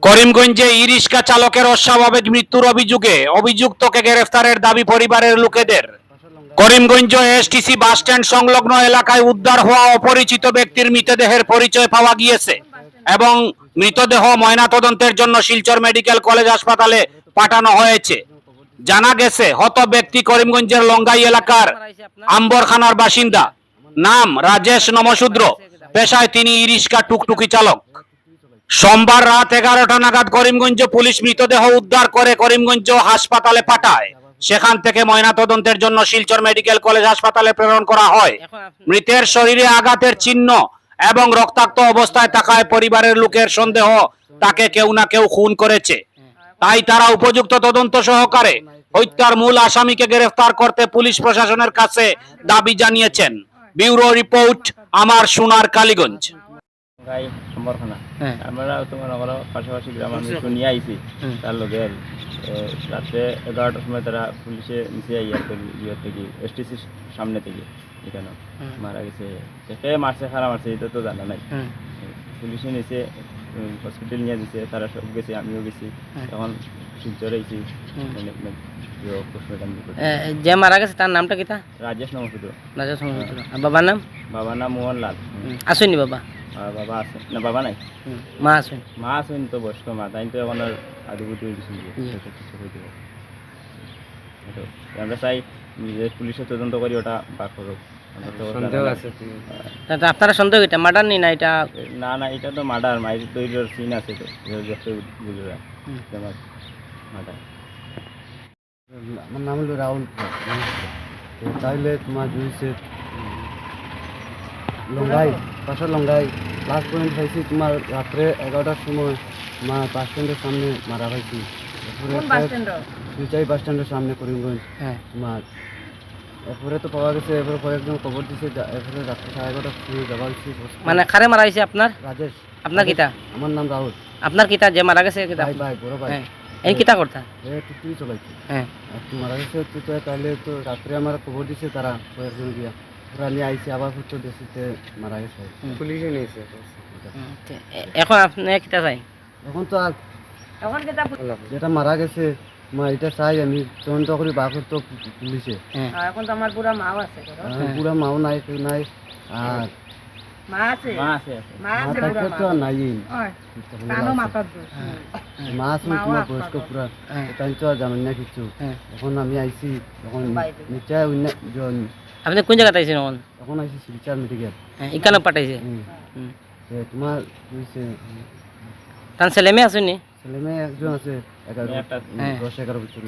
করিমগঞ্জে e-rickshaw চালকের অস্বাভাবিক মৃত্যুর অভিযোগে অভিযুক্তকে গ্রেফতারের দাবি পরিবারের লোকেদের। করিমগঞ্জ এসটিসি বাসস্ট্যান্ড সংলগ্ন এলাকায় উদ্ধার হওয়া অপরিচিত ব্যক্তির মৃতদেহের পরিচয় পাওয়া গিয়েছে এবং মৃতদেহ ময়নাতদন্তের জন্য শিলচর মেডিকেল কলেজ হাসপাতালে পাঠানো হয়েছে। জানা গেছে হত ব্যক্তি করিমগঞ্জের লঙ্গাই এলাকার আম্বরখানার বাসিন্দা, নাম রাজেশ নমশূদ্র, পেশায় তিনি ই-রিক্সা টুকটুকি চালক। সোমবার রাত 11টা নাগাদ করিমগঞ্জ পুলিশ মৃতদেহ উদ্ধার করে করিমগঞ্জ হাসপাতালে পাঠায়। সেখান থেকে ময়নাতদন্তের জন্য শিলচর মেডিকেল কলেজ হাসপাতালে প্রেরণ করা হয়। মৃতের শরীরে আঘাতের চিহ্ন এবং রক্তাক্ত অবস্থায় থাকায় পরিবারের লোকের সন্দেহ তাকে কেউ না কেউ খুন করেছে। তাই তারা উপযুক্ত তদন্ত সহকারে হত্যার মূল আসামিকে গ্রেফতার করতে পুলিশ প্রশাসনের কাছে দাবি জানিয়েছেন। ব্যুরো রিপোর্ট, আমার সোনার কালীগঞ্জ। আমরা তোমার পাশাপাশি গ্রামের মিত্র নিয়ে আইছি, তার লগে রাত্রে 11টার সময় তারা পুলিশে নিচে আইয়ার ইয়ে থেকে এসটিসির সামনে থেকে এখানে মারা গেছে। কে মারছে, খারাপ মারছে এটা তো জানা নাই। পুলিশে নিচে হসপিটাল নিয়ে দিছে, তারা সব গেছে, আমিও গেছি। তখন শিলচর আইছি। যে মারা গেছে তার নামটা কিতা? রাজেশ নমশূদ্র। রাজেশ নমশূদ্র। বাবার নাম? বাবার নাম মোহনলাল। আসেনি বাবা? বাবা আছে না, বাবা নাই। মা আছেন? মা আছেন তো বয়স্ক মা, তাই তো এখন আর আদিবুদ্ধি হয়েছে। আমরা চাই যে পুলিশে তদন্ত করি ওটা বার করুক। আপনারা সন্দেহ এটা মার্ডার নি না? এটা না না, এটা তো মার্ডার, মাইর তৈরির সিন আছে তো বুঝরা মার্ডার। আমার নাম হলো রাহুল। তাইলে তোমার জুইছে লঙ্গাই, পাশা লঙ্গাই লাস্ট পয়েন্ট পাইছি তোমার রাত্রে 11টার সময় তোমার বাস স্ট্যান্ডের সামনে মারা পাইছি। সুইচাই বাস স্ট্যান্ডের সামনে করিমগঞ্জ। তোমার এরপরে তো পাওয়া গেছে, এরপরে কয়েকজন খবর দিছে, এরপরে রাত্রে 11:30 সময় যাওয়া হয়েছে। মানে কারে মারা হয়েছে? আপনার? রাজেশ। আপনার কিতা? আমার নাম রাহুল। আপনার কিতা যে মারা গেছে? ভাই ভাই, বড় ভাই। এই কিতা করতা? টুকটুকি চলাইছে। হ্যাঁ, মারা গেছে তো তাহলে তো রাত্রে আমার খবর দিছে তারা কয়েকজন গিয়া, ওরা নিয়ে আইসি আবার ফুটো দেশিতে মারা গেছে, পুলিশে নিয়েছে। এখন আপনি কিতা চাই? এখন তো আর যেটা মারা গেছে এটা চাই আমি তদন্ত করি বার করতো পুলিশে। এখন তো আমার পুরা মাও আছে, পুরা মাও নাই, কেউ নাই, আর মা আছে, থাকতে তো আর নাই। মা আছে তোমার বয়স্ক পুরা, তাই তো আর জানেন না কিছু। এখন আমি আইসি, এখন নিশ্চয় আপনি কোন জায়গাতে আইছেন? এখন আইসি শিলচর মেডিকেল। এখানে পাঠাইছে তোমার তার ছেলে মেয়ে আসেনি? ছেলে মেয়ে একজন আছে, 10-11 বছর।